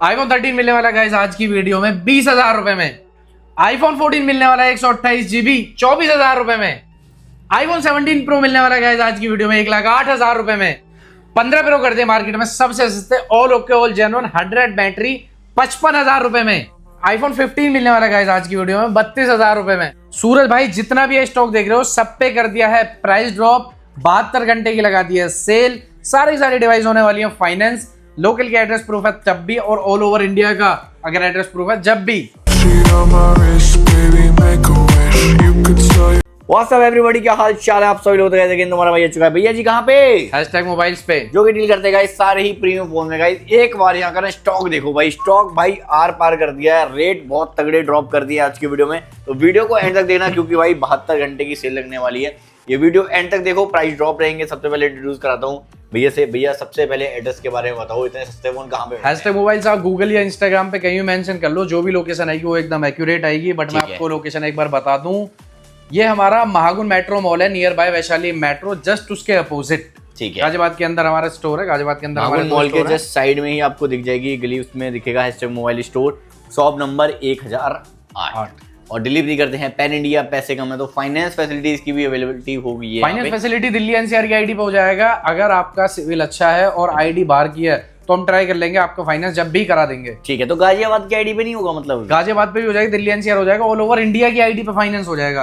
iPhone 13 मिलने वाला guys आज की वीडियो में 20,000 रुपए में। iPhone 14 मिलने वाला है 128 GB 24,000 रुपए में। iPhone 17 Pro मिलने वाला गाइस आज की वीडियो में 1,08,000 रुपए में। 15 Pro कर दिए मार्केट में सबसे सस्ते, all okay all genuine 100 battery 55,000 रुपए में। iPhone 15 मिलने वाला गाइस आज की वीडियो में 32,000 रुपए में। सूरज भाई जितना भी स्टॉक देख रहे हो सब पे कर दिया है प्राइस ड्रॉप, 72 घंटे की लगा दी है सेल। सारी डिवाइस होने वाली है फाइनेंस, लोकल के एड्रेस प्रूफ है तब भी, और ऑल ओवर इंडिया का अगर एड्रेस प्रूफ है जब भी। व्हाट्सअप एवरीबॉडी, क्या हाल चाल है आप सभी लोग? लेकिन तुम्हारा भैया चुका है। भैया जी कहाँ पे? हैशटैग मोबाइल्स पे, जो कि डील करते हैं गाइस सारे ही प्रीमियम फोन में। गाइस एक बार यहाँ का स्टॉक देखो भाई, स्टॉक भाई आर पार कर दिया है, रेट बहुत तगड़े ड्रॉप कर दिया आज की वीडियो में। तो वीडियो को एंड तक देखना क्योंकि भाई 72 घंटे की सेल लगने वाली है। ये वीडियो एंड तक देखो, प्राइस ड्रॉप रहेंगे। सबसे पहले इंट्रोड्यूस कराता हूँ भैया से। भैया सबसे पहले एड्रेस के बारे में बताओ, इतने सस्ते फोन कहाँ पे? हैशटैग मोबाइल्स आप गूगल या इंस्टाग्राम पे कहीं भी मेंशन कर लो, जो भी लोकेशन आएगी वो एकदम एक्यूरेट आएगी। बट मैं आपको लोकेशन एक बार बता दूं, ये हमारा महागुन मेट्रो मॉल है, near by Vaishali metro, just उसके अपोजिट। ठीक है, गाजियाबाद के अंदर हमारा स्टोर है। गाजियाबाद के अंदर हमारे मॉल के जस्ट साइड में ही आपको दिख जाएगी गली, उसमें दिखेगा hashtag mobile store, shop number 1008। और डिलीवरी करते हैं पैन इंडिया, पैसे कम है तो फाइनेंस फैसिलिटीज की भी अवेलेबिलिटी होगी। फाइनेंस फैसिलिटी दिल्ली एनसीआर की आईडी पे हो जाएगा। अगर आपका सिविल अच्छा है और आईडी बाहर की है तो हम ट्राई कर लेंगे, आपका फाइनेंस जब भी करा देंगे। ठीक है, तो गाजियाबाद की आईडी पे नहीं होगा? मतलब गाजियाबाद पे भी हो जाएगा, दिल्ली एनसीआर हो जाएगा, ऑल ओवर इंडिया की आईडी पे फाइनेंस हो जाएगा।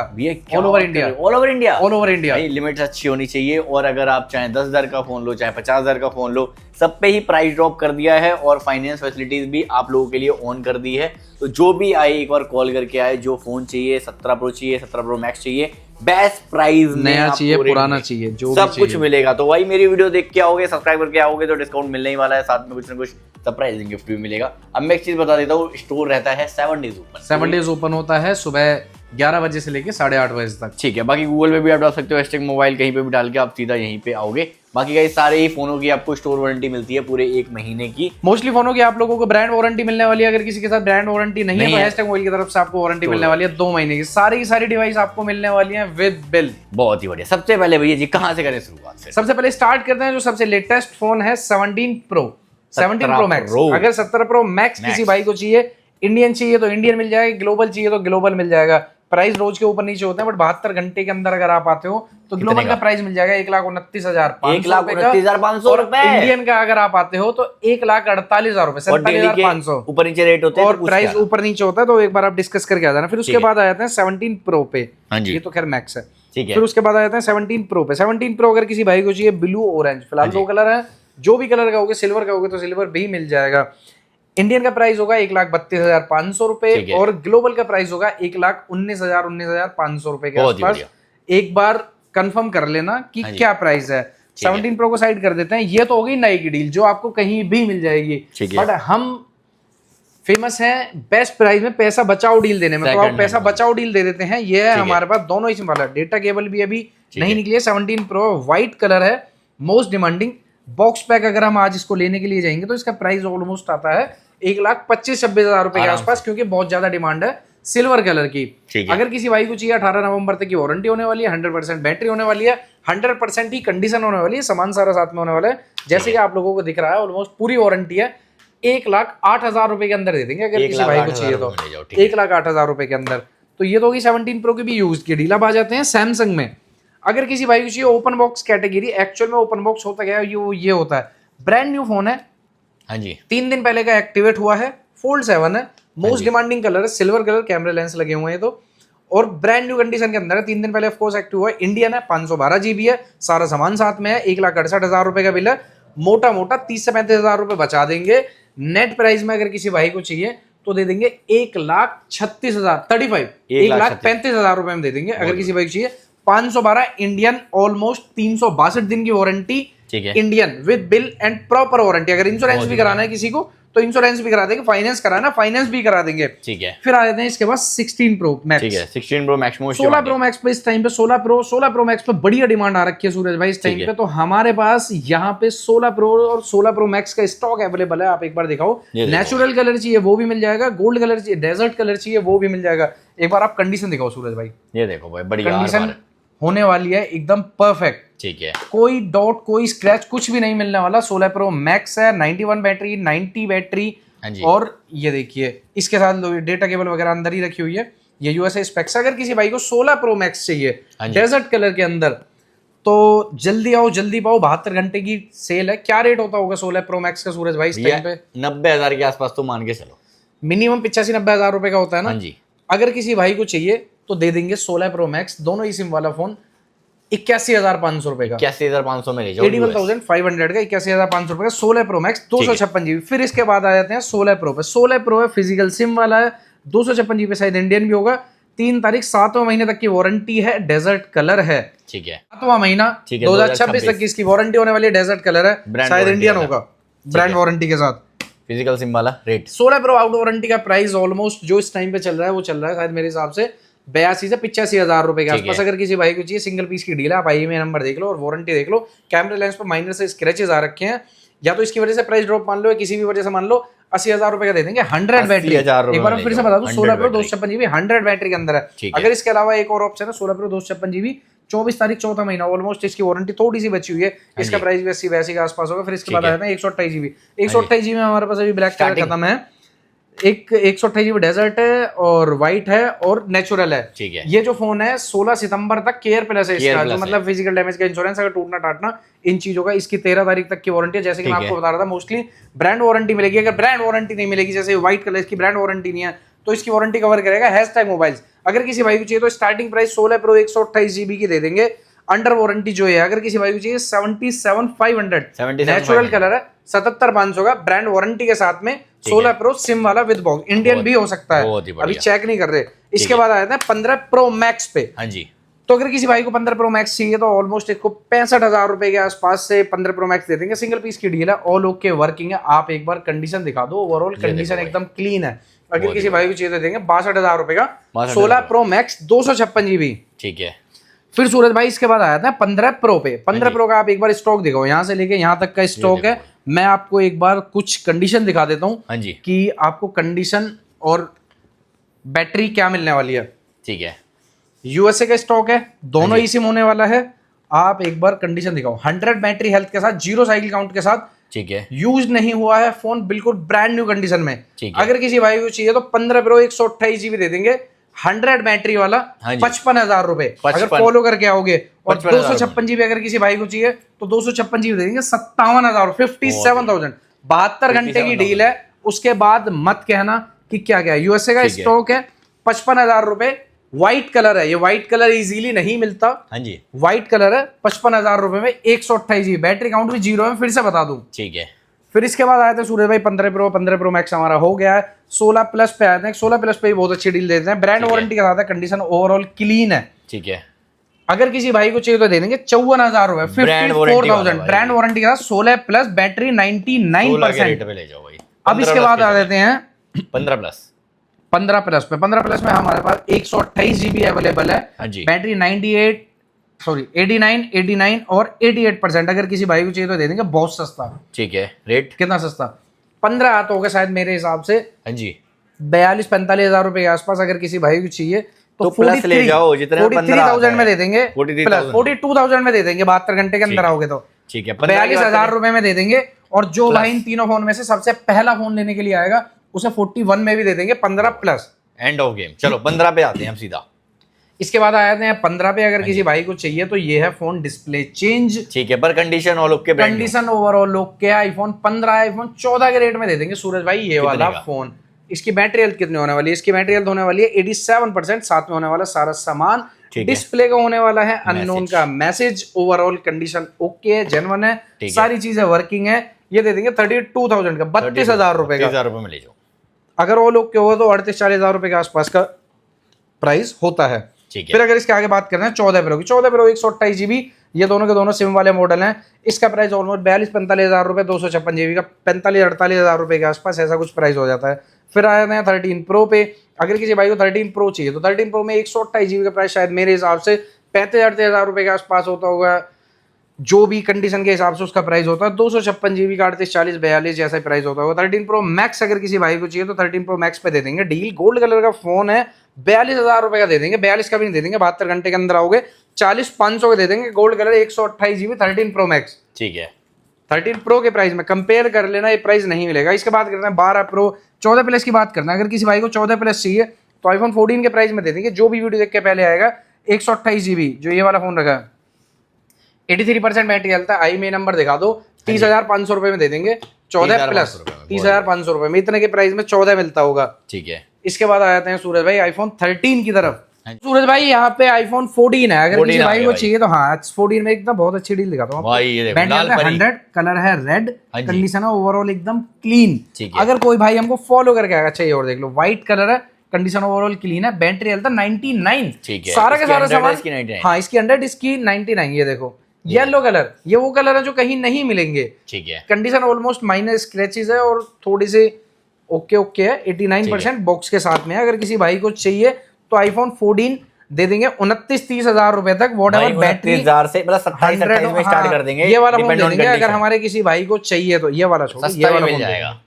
All over India, all over India, all over India. Limits अच्छी होनी चाहिए। और अगर आप चाहे 10,000 का फोन लो, चाहे 50,000 का फोन लो, सब पे ही प्राइस ड्रॉप कर दिया है और फाइनेंस फैसिलिटीज भी आप लोगों के लिए ऑन कर दी है। तो जो भी आए एक बार कॉल करके आए, जो फोन चाहिए, 17 Pro चाहिए, 17 Pro Max चाहिए, बेस्ट प्राइस, नया चाहिए, पुराना चाहिए, जो सब कुछ मिलेगा। तो भाई मेरी वीडियो देख के आओगे, सब्सक्राइब करके आओगे तो डिस्काउंट मिलने ही वाला है, साथ में कुछ ना कुछ सरप्राइजिंग गिफ्ट भी मिलेगा। अब मैं एक चीज बता देता हूँ, स्टोर रहता है 7 डेज ओपन। 7 डेज ओपन होता है, सुबह 11 बजे से लेके 8:30 बजे तक। ठीक है, बाकी गूगल पे भी आप डाल सकते हो हैशटैग मोबाइल, कहीं पे भी डाल के आप सीधा यहीं पे आओगे। बाकी गाइस सारे ही फोनों की आपको स्टोर वारंटी मिलती है पूरे 1 महीने की। मोस्टली फोनों की आप लोगों को ब्रांड वारंटी मिलने वाली है। अगर किसी के साथ ब्रांड वारंटी नहीं है तो हैशटैग मोबाइल की तरफ से आपको वारंटी मिलने वाली है 2 महीने की। सारी डिवाइस आपको मिलने वाली है विद बिल। बहुत ही बढ़िया। सबसे पहले भैया जी कहाँ से करें शुरुआत? सबसे पहले स्टार्ट करते हैं जो सबसे लेटेस्ट फोन है 17 Pro, 17 Pro Max। अगर 17 Pro Max किसी भाई को चाहिए, इंडियन चाहिए तो इंडियन मिल जाएगा, ग्लोबल चाहिए तो ग्लोबल मिल जाएगा। प्राइस रोज के ऊपर नीचे होते हैं, बट 72 घंटे के अंदर अगर आप आते हो तो ग्लोबल का प्राइस मिल जाएगा 1,29,500 रुपए। इंडियन का अगर आप आते हो तो 1,48,000 रुपए, 47,500 ऊपर नीचे रेट होते हैं और प्राइस ऊपर नीचे होता है। तो एक बार आप डिस्कस करके आ जाना। फिर उसके बाद आ जाते हैं 17 Pro पे। ये तो खैर मैक्स है। ठीक है, फिर उसके बाद आ जाते हैं 17 Pro पे। 17 Pro अगर किसी भाई को चाहिए ब्लू ऑरेंज, फिलहाल 2 कलर है, जो भी कलर का होगा, सिल्वर का होगा तो सिल्वर भी मिल जाएगा। इंडियन का प्राइस होगा 1,32,500 रुपए और ग्लोबल का प्राइस होगा 1,19,500 रुपए के आसपास। एक बार कंफर्म कर लेना कि क्या प्राइस है। 17 Pro को साइड कर देते हैं। ये तो होगी नई की डील जो आपको कहीं भी मिल जाएगी, बट हम फेमस है बेस्ट प्राइस में पैसा बचाओ डील देने में, तो आप पैसा बचाओ डील दे देते हैं। ये है हमारे पास दोनों ही सिंपल है। डेटा केबल भी अभी नहीं निकली है। 17 Pro व्हाइट कलर है, मोस्ट डिमांडिंग। बॉक्स पैक अगर हम आज इसको लेने के लिए जाएंगे तो इसका प्राइस ऑलमोस्ट आता है 1,25,000-26,000 रुपए के आसपास, क्योंकि बहुत ज्यादा डिमांड है सिल्वर कलर की। अगर किसी भाई को चाहिए 18 नवंबर तक की वारंटी होने वाली है, 100% बैटरी होने वाली है, 100% ही कंडीशन होने वाली है, सामान सारा साथ में होने वाला है। जैसे कि आप लोगों को दिख रहा है ऑलमोस्ट पूरी वारंटी है। 1,08,000 रुपए के अंदर दे देंगे अगर किसी भाई को चाहिए तो, 1,08,000 रुपए के अंदर। तो ये तो होगी 17 Pro की भी यूज की डील। अब आ जाते हैं सैमसंग में। अगर किसी भाई को चाहिए ओपन बॉक्स कैटेगरी, एक्चुअल में ओपन बॉक्स होता क्या है, ये होता है ब्रांड न्यू फोन है। हाँ जी, 3 दिन पहले का एक्टिवेट हुआ है, फोल्ड 7 है, मोस्ट डिमांडिंग कलर है, सिल्वर कलर, कैमरे लेंस लगे हुए हैं तो, और ब्रांड न्यू कंडीशन के अंदर है। 3 दिन पहले ऑफकोर्स एक्टिव हुआ है। इंडियन है, 512 GB है, सारा सामान साथ में है। 1,68,000 रुपए का बिल है। मोटा 30 से 35,000 रुपए बचा देंगे। नेट प्राइस में अगर किसी भाई को चाहिए तो दे देंगे 1,36,000 रुपए में दे देंगे। अगर किसी भाई को चाहिए 512 इंडियन, ऑलमोस्ट 362 दिन की warranty Indian with bill and proper warranty. अगर इंश्योरेंस भी कराना है किसी को तो इंश्योरेंस भी करा देंगे, फाइनेंस कराना फाइनेंस भी करा देंगे। ठीक है, फिर आ जाते हैं इसके बाद 16 Pro Max। ठीक है, 16 Pro Max, 16 Pro Max पे इस टाइम पे 16 Pro Max पे बढ़िया डिमांड आ रखी है सूरज भाई इस टाइम पे। तो हमारे पास यहाँ पे 16 Pro और 16 Pro Max का स्टॉक अवेलेबल है। आप एक बार दिखाओ। नेचुरल कलर चाहिए वो भी मिल जाएगा, गोल्ड कलर चाहिए, डेजर्ट कलर चाहिए वो भी मिल जाएगा। एक बार आप कंडीशन दिखाओ सूरज भाई। ये देखो भाई, बढ़िया कंडीशन होने वाली है, एकदम परफेक्ट। ठीक है, कोई डॉट कोई स्क्रैच कुछ भी नहीं मिलने वाला। 16 Pro Max है, 91 बैटरी, 90 बैटरी, हाँ जी। और ये देखिए इसके साथ डेटा केबल वगैरह अंदर ही रखी हुई है। ये यूएसए स्पेक्स। अगर किसी भाई को 16 प्रो मैक्स चाहिए हाँ जी। डेजर्ट कलर के अंदर, तो जल्दी आओ जल्दी पाओ, 72 घंटे की सेल है। क्या रेट होता होगा 16 प्रो मैक्स का सूरज भाई इस टाइम पे? 90,000 के आसपास तो मान के चलो, मिनिमम 85-90 हजार रुपए का होता है ना। हाँ जी। अगर किसी भाई को चाहिए तो दे देंगे 16 प्रो मैक्स दोनों ही सिम वाला फोन 81,500 रुपए का, 81,500 में ले जाओ। 81,500 का 81,500 रुपए का 16 प्रो मैक्स 256 GB। फिर इसके बाद आ जाते हैं 16 प्रो पे। 16 प्रो है, फिजिकल सिम वाला है, 256 GB, शायद इंडियन भी होगा। 3 तारीख 7वें महीने तक की वारंटी है, डेजर्ट कलर है। ठीक है, 7वां महीना 2026 तक की इसकी वारंटी होने वाली है, डेजर्ट कलर है, शायद इंडियन होगा, ब्रांड वारंटी के साथ। फिजिकल सिम वाला रेट 16 प्रो आउट वारंटी का प्राइस ऑलमोस्ट जो इस टाइम पे चल रहा है वो चल रहा है शायद मेरे हिसाब से 82 से 85 हजार रुपए के आसपास। अगर किसी भाई को चाहिए सिंगल पीस की डील है, आप आईएमआई नंबर देख लो और वारंटी देख लो। कैमरे लेंस पर माइनर से स्क्रैचेस आ रखे हैं, या तो इसकी वजह से प्राइस ड्रॉप मान लो, या किसी भी वजह से मान लो 80,000 रुपए का दे देंगे। 100 बैटरी, एक बार फिर से बता दूं, 16 प्रो 256 GB 100 बैटरी के अंदर है। अगर इसके अलावा एक और ऑप्शन है 16 प्रो 256 GB 24 तारीख 4वां महीना, ऑलमोस्ट इसकी वारंटी थोड़ी सी बची हुई है, इसका प्राइस भी 80-82 के आसपास होगा। फिर इसके बाद आ जाता है 128 GB। 128 GB में हमारे पास अभी ब्लैक कलर खत्म है, एक 128 GB डेजर्ट है और व्हाइट है और नेचुरल है। ठीक है, ये जो फोन है 16 सितंबर तक केयर प्लस है इसका, जो मतलब फिजिकल डैमेज का इंश्योरेंस, अगर टूटना टाटना इन चीजों का, इसकी 13 तारीख तक की वारंटी है। जैसे कि मैं आपको बता रहा था, मोस्टली ब्रांड वारंटी मिलेगी। अगर ब्रांड वारंटी नहीं मिलेगी, जैसे व्हाइट कलर की ब्रांड वारंटी नहीं है, तो इसकी वारंटी कवर करेगा हैशटैग मोबाइल्स। अगर किसी भाई को चाहिए तो स्टार्टिंग प्राइस 16 प्रो 128 GB की दे देंगे। अंडर वारंटी जो है, अगर किसी भाई को चाहिए 77,500 नेचुरल कलर है, 77,500 का ब्रांड वारंटी के साथ में 16 प्रो सिम वाला विद बॉक्स, इंडियन भी हो सकता है, अभी चेक नहीं कर रहे। इसके बाद आया था 15 प्रो मैक्स पे। हाँ जी। तो अगर किसी भाई को 15 प्रो मैक्स चाहिए तो ऑलमोस्ट इसको 65,000 रुपए के आसपास से 15 प्रो मैक्स दे देंगे। सिंगल पीस की डील है, ऑल ओके वर्किंग है। आप एक बार कंडीशन दिखा दो, ओवरऑल कंडीशन एकदम क्लीन है। अगर किसी भाई को चाहिए तो देंगे 62,000 रुपए का 16 प्रो मैक्स 256 GB। ठीक है। फिर सूरज भाई इसके बाद आया था 15 प्रो पे। 15 प्रो का आप एक बार स्टॉक दिखाओ, यहाँ से लेके यहाँ तक का स्टॉक है। मैं आपको एक बार कुछ कंडीशन दिखा देता हूँ, हाँ जी, कि आपको कंडीशन और बैटरी क्या मिलने वाली है। ठीक है, यूएसए का स्टॉक है, दोनों ही सिम होने वाला है। आप एक बार कंडीशन दिखाओ, 100 बैटरी हेल्थ के साथ, 0 साइकिल काउंट के साथ, ठीक है, यूज नहीं हुआ है फोन, बिल्कुल ब्रांड न्यू कंडीशन में। अगर किसी भाई को चाहिए तो 15 प्रो 128 GB दे देंगे, 100 बैटरी वाला, 55,000 रुपए। अगर फॉलो करके आओगे, और 256 GB अगर किसी भाई को चाहिए तो 256 GB दे देंगे 57,000, 57,000। 72 घंटे की डील है। उसके बाद मत कहना कि क्या क्या। यूएसए का स्टॉक है, 55,000 रुपए, व्हाइट कलर है। ये व्हाइट कलर इजीली नहीं मिलता, हाँ जी, व्हाइट कलर है। 55,000 रुपए में 128 GB, बैटरी काउंट भी 0 है, फिर से बता दूं। ठीक है। फिर इसके बाद आए थे सूरज भाई 15 प्रो मैक्स हमारा हो गया है। 16 प्लस पे आए थे, 16 प्लस पे भी बहुत अच्छी डील देते हैं, ब्रांड वारंटी के साथ है, कंडीशन ओवरऑल क्लीन है। ठीक है। अगर किसी भाई को चाहिए तो दे देंगे 54,000 रुपए, 54,000 ब्रांड वारंटी के साथ, 16 प्लस, बैटरी 99% पे ले जाओ भाई। अब इसके बाद आ जाते हैं 15 प्लस। 15 प्लस पे। 15 प्लस में हमारे पास 128 GB अवेलेबल है, बैटरी 89 और 88%। अगर किसी भाई को चाहिए तो दे देंगे, बहुत सस्ता। ठीक है। रेट कितना सस्ता? 15 आता होगा शायद मेरे हिसाब से, हाँ जी, 42-45 हजार रुपए के आसपास। अगर किसी भाई को चाहिए तो प्लस ले जाओ, जितने 43,000 में दे देंगे, 42,000 में दे देंगे, 72 घंटे के अंदर आओगे तो। ठीक है, 42,000 रुपए में दे देंगे। और जो भाई इन तीनों फोन में से सबसे पहला फोन लेने के लिए आएगा उसे 41 में भी दे देंगे, 15 प्लस। End of game. चलो 15 पे आते हैं हम सीधा। इसके बाद आ जाते हैं 15 पे। अगर किसी भाई को चाहिए तो ये है फोन डिस्प्ले चेंज, ठीक है, पर condition all okay, condition overall okay. IPhone 15, iPhone 14 के रेट में दे देंगे सूरज भाई ये वाला फोन। इसकी बैटरी हेल्थ कितनी होने वाली है? इसकी बैटरी हेल्थ होने वाली है 87%, साथ में होने वाला सारा सामान। डिस्प्ले का होने वाला है अननोन का मैसेज। ओवरऑल कंडीशन ओके है, जेन्युइन है, सारी चीजें वर्किंग है। ये दे देंगे 32,000 का, 32,000 रुपए का। 30,000 रुपए में ले जाओ। अगर ऑल ओके हो तो 38-40 हजार रुपए के आसपास का प्राइस होता है। फिर अगर इसके आगे बात करना है 14 प्रो की, 14 प्रो 128 GB, ये दोनों के दोनों सिम वाले मॉडल हैं। इसका प्राइस ऑलमोस्ट 42-45 हजार रुपए, 256 GB का 45-48 हजार रुपए के आसपास ऐसा कुछ प्राइस हो जाता है। फिर आ जाते हैं 13 प्रो पे। अगर किसी भाई को 13 प्रो चाहिए तो 13 प्रो में 128 GB का प्राइस शायद मेरे हिसाब से 35-38 हजार रुपए के आसपास होता होगा, जो भी कंडीशन के हिसाब से उसका प्राइस होता है। 256 GB का 38-40-42 जैसा ही प्राइस होता होगा। 13 प्रो मैक्स अगर किसी भाई को चाहिए तो 13 प्रो मैक्स पे दे देंगे डील। गोल्ड कलर का फोन है, 42,000 रुपए का दे देंगे, 42 का भी नहीं दे देंगे, 72 घंटे के अंदर आओगे 40,500 का दे देंगे। Gold colour 128 GB 13 pro max. ठीक है। 13 प्रो के प्राइस में कंपेयर कर लेना, ये प्राइस नहीं मिलेगा। इसके बाद करना है 12 प्रो, 14 प्लस की बात करना है। अगर किसी भाई को 14 प्लस चाहिए तो आईफोन 14 के प्राइस में दे देंगे। जो भी वीडियो देख के पहले आएगा 128 GB जो ये वाला फोन रखा है, 83% बैटरी हेल्थ है। आई में नंबर दिखा दो, 30,500 रुपए में दे देंगे। 14 प्लस 30,500 रुपए में, इतने के प्राइस में 14 मिलता होगा। ठीक है। इसके बाद आ जाते हैं सूरज भाई आईफोन 13 की तरफ। सूरज भाई यहाँ पे आईफोन 14 है, अगर किसी भाई को चाहिए तो हाँ 14 में एकदम बहुत अच्छी डील दिखाता हूँ। 100 कलर है रेड, कंडीशन है ओवरऑल एकदम क्लीन। अगर कोई भाई हमको फॉलो करके आएगा, चाहिए और देख लो, व्हाइट कलर है, कंडीशन ओवरऑल क्लीन है, बैटरी हेल्थ 99, सारा का सारा सामान। हाँ इसकी 100, इसकी 99। ये देखो येलो कलर, ये वो कलर है जो कहीं नहीं मिलेंगे। ठीक है। कंडीशन ऑलमोस्ट माइनर स्क्रैचेस है और थोड़ी सी ओके है। 89% बॉक्स के साथ में। अगर किसी भाई को चाहिए तो आईफोन 14 दे देंगे 29-30 हजार रुपए तक, वॉट एवर बैटरी 30,000 से मतलब 27-28 में स्टार्ट कर देंगे। ये वाला फोन दे देंगे अगर हमारे किसी भाई को चाहिए तो। ये वाला छोड़ो, ये वाला मिल जाएगा।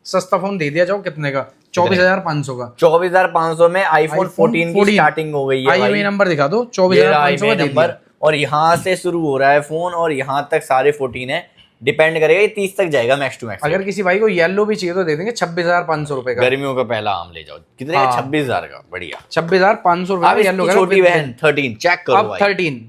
सस्ता फोन दे दिया जाओ, कितने का? 24,500 का। 24,500 में आईफोन 14 की स्टार्टिंग हो गई है। आई नंबर दिखा दो, 24,500 का नंबर, और यहाँ से शुरू हो रहा है फोन और यहाँ तक सारे 14 है। डिपेंड करेगा, ये 30 तक जाएगा मैक्स टू मैक्स। अगर किसी भाई को येलो भी चाहिए तो दे देंगे 26,500 रुपए का। गर्मियों का पहला आम ले जाओ, कितने का? 26,000 का। बढ़िया, 26,500 रुपए का येलो। छोटी बहन 13 चेक करो। अब 13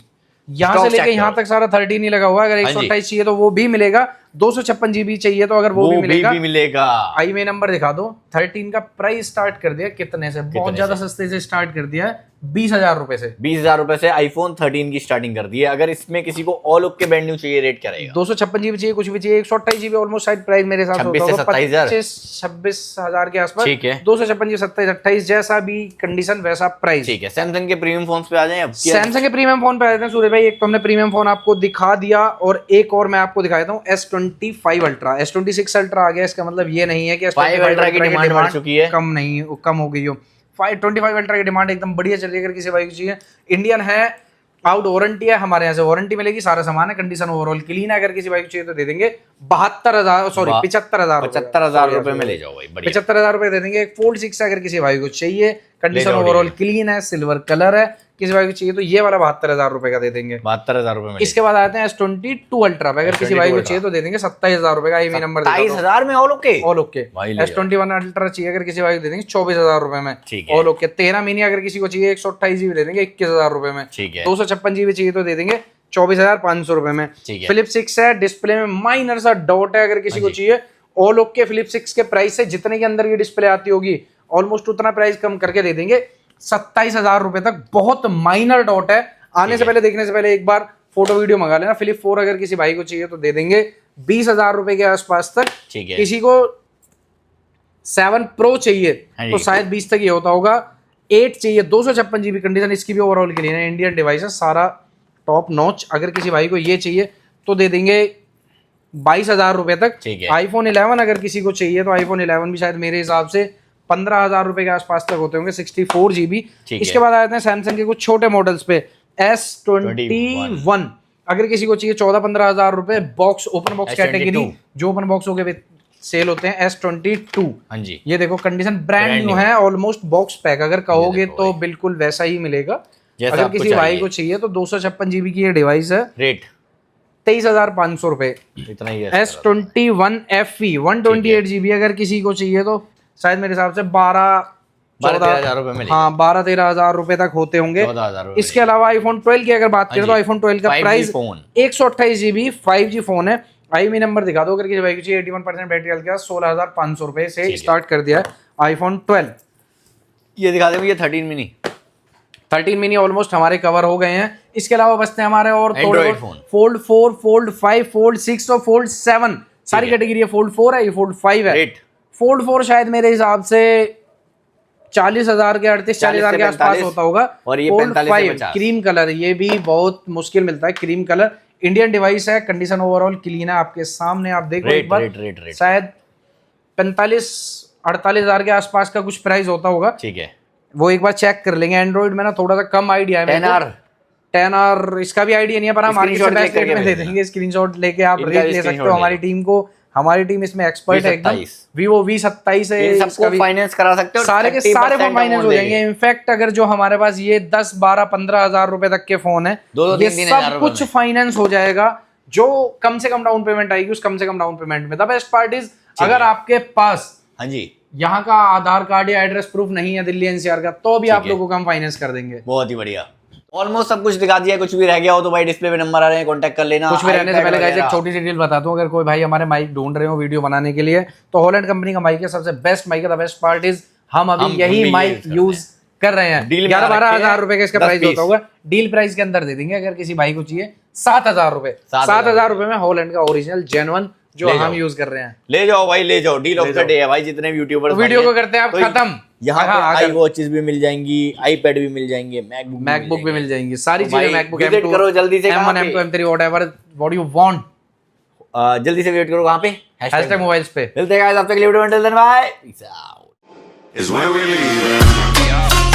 यहाँ से लेके यहाँ तक सारा 13 ही लगा हुआ है। अगर 128 चाहिए तो वो भी मिलेगा, 256 GB चाहिए तो अगर वो भी मिलेगा। आई में नंबर दिखा दो। 13 का प्राइस स्टार्ट कर दिया कितने से? बहुत ज्यादा सस्ते से स्टार्ट कर दिया है, 20,000 रुपए से। 20,000 रुपए से आईफोन 13 की स्टार्टिंग कर दी है। अगर इसमें किसी को ऑल ओके के ब्रांड न्यू चाहिए, रेट क्या रहेगा? 256 GB चाहिए, कुछ भी चाहिए, 128 GB ऑलमोस्ट शायद प्राइस मेरे हिसाब से 26,000 के आसपास। ठीक है। 256 GB 27, 28 जैसा भी कंडीशन वैसा प्राइस। ठीक है। सैमसंग के प्रीमियम फोन पे आ जाए। सैमसंग के प्रीमियम फोन पे आ जाते हैं सूर्य भाई। एक तो हमने प्रीमियम फोन आपको दिखा दिया और एक और मैं आपको दिखा देता हूँ, S25 अल्ट्रा। S26 अल्ट्रा आ गया, इसका मतलब ये नहीं है कि S25 अल्ट्रा की डिमांड बढ़ चुकी है, कम हो गई हो। 25 अल्ट्रा की डिमांड एकदम बढ़िया चल रही है। अगर किसी भाई को चाहिए, इंडियन है, आउट वारंटी है, हमारे यहाँ से वारंटी मिलेगी, सारा सामान है, कंडीशन ओवरऑल क्लीन है। अगर किसी भाई को चाहिए तो दे देंगे 75,000 रुपए में ले जाओ भाई। 75,000 रुपए दे देंगे। एक फोल्ड 6 अगर किसी भाई को चाहिए, कंडीशन ओवरऑल क्लीन है, सिल्वर कलर है, किसी भाई को चाहिए तो ये वाला 72,000 रुपए का दे देंगे। 72,000 रुपए में। इसके बाद आते हैं S22 अल्ट्रा पे। अगर किसी भाई को चाहिए तो दे देंगे 27,000 रुपए का। आई नंबर 27,000 में ऑल ओके। S21 अल्ट्रा चाहिए अगर किसी भाई को दे देंगे 24,000 रुपए में, ऑल ओके। 13 मिनी अगर किसी को चाहिए 128 GB दे देंगे 21,000 रुपए में। 256 GB चाहिए तो दे देंगे 24,500 रुपए में। फिलिप 6 है, डिस्प्ले में माइनर सा डॉट है, अगर किसी को चाहिए ऑल ओके। फिलिप 6 के प्राइस से जितने के अंदर की डिस्प्ले आती होगी ऑलमोस्ट उतना प्राइस कम करके दे देंगे 27,000 रुपए तक। बहुत माइनर डॉट है। आने से पहले, देखने से पहले एक बार फोटो वीडियो मंगा लेना। फिलिप 4 अगर किसी भाई को चाहिए तो दे देंगे 20,000 रुपए के आसपास तक। किसी को 7 प्रो चाहिए तो शायद 20 तक ही होता होगा। 8 चाहिए, 256 GB कंडीशन, इसकी भी ओवरऑल क्लीन है, इंडियन डिवाइस है, सारा टॉप नॉच। अगर किसी भाई को ये चाहिए तो दे देंगे 22,000 रुपए तक। आईफोन 11 अगर किसी को चाहिए तो आईफोन 11 भी शायद मेरे हिसाब से 15,000 रुपए के आसपास तक होते होंगे, 64 GB। इसके बाद आ जाते हैं सैमसंग के कुछ छोटे मॉडल्स पे। S21 अगर किसी को चाहिए 14-15,000 रुपए, बॉक्स, ओपन बॉक्स कैटेगरी, जो ओपन बॉक्स हो गए सेल होते हैं। S22 ये देखो, कंडीशन ब्रांड न्यू है, ऑलमोस्ट बॉक्स पैक अगर कहोगे तो बिल्कुल वैसा ही मिलेगा। अगर किसी भाई को चाहिए तो 256 GB की ये डिवाइस है, रेट 23,500 रुपए, इतना ही है। S21 FE 128 GB अगर किसी को चाहिए तो शायद मेरे हिसाब से 12-13,000 रुपए में, हाँ 12-13,000 रुपए तक होते होंगे। इसके अलावा आईफोन 12 की अगर बात करें तो आईफोन 12 का प्राइस 128 GB 5G फोन है। आई मी नंबर दिखा दो अगर किसी भाई को चाहिए। 81% बैटरी हेल्थ के साथ 16,500 रुपए से स्टार्ट कर दिया है आईफोन 12। ये दिखा दे, ये 13 मिनी ऑलमोस्ट हमारे कवर हो गए हैं। इसके अलावा बचते हैं हमारे और फोल्ड 4, फोल्ड 5, फोल्ड 6 और फोल्ड 7, सारी कैटेगरी है। फोल्ड 4 है, ये फोल्ड 5 है। फोल्ड 4 शायद मेरे हिसाब से 40,000 के 38-40,000 के आसपास होता होगा। और ये फोल्ड 5 क्रीम कलर, ये भी बहुत मुश्किल मिलता है क्रीम कलर। इंडियन डिवाइस है, कंडीशन ओवरऑल क्लीन है, आपके सामने आप देखो एक बार। शायद 45-48,000 के आसपास का कुछ प्राइस होता होगा। ठीक है, वो एक बार चेक कर लेंगे। एंड्रॉइड में ना थोड़ा सा कम आइडिया है। 10R इसका भी आइडिया नहीं है, पर हम आगे से बेस्ट रेट में दे देंगे। स्क्रीनशॉट लेके आप रेट ले सकते हो। हमारी टीम इसमें एक्सपर्ट है एकदम। Vivo V27 है, इसका भी फाइनेंस करा सकते हो, सारे के सारे फोन फाइनेंस हो जाएंगे। इनफैक्ट अगर जो हमारे पास ये 10-12-15,000 रुपए तक के फोन है, ये सब कुछ फाइनेंस हो जाएगा। जो कम से कम डाउन पेमेंट आएगी उस कम से कम डाउन पेमेंट में। द बेस्ट पार्ट इज अगर आपके पास हाँ जी यहाँ का आधार कार्ड या एड्रेस प्रूफ नहीं है दिल्ली एनसीआर का, तो भी आप लोगों को हम फाइनेंस कर देंगे। बहुत ही बढ़िया, ऑलमोस्ट सब कुछ दिखा दिया। कुछ भी रह गया हो तो भाई डिस्प्ले पे नंबर आ रहे हैं, कांटेक्ट कर लेना। कुछ भी रहने से पहले गाइस एक छोटी सी डिटेल बताता हूँ, अगर कोई भाई हमारे माइक ढूंढ रहे हो वीडियो बनाने के लिए तो हॉलैंड कंपनी का माइक है, सबसे बेस्ट माइक है। द बेस्ट पार्ट इज हम अभी यही माइक यूज कर रहे हैं। 11-12 हजार रुपए का इसका प्राइस होता होगा, डील प्राइस के अंदर दे देंगे। अगर किसी भाई को चाहिए 7,000 रुपए, 7,000 रुपए में हॉलैंड का ओरिजिनल जेन्युइन जो हम यूज कर रहे हैं, ले जाओ भाई, ले जाओ। डील ऑफ द डे है भाई, जितने भी यूट्यूबर वीडियो को करते हैं आप खत्म। यहाँ पे आई वॉचेस भी मिल जाएंगी, आईपैड भी मिल जाएंगे, मैकबुक भी मिल जाएंगी, सारी चीजें। मैकबुक विजिट करो जल्दी से, M1 M2 M3 whatever you want, जल्दी से विजिट करो वहां पे #mobiles पे। मिलते हैं गाइस, अब तक के लिए वीडियो में, till then bye, peace out. Is when we leave.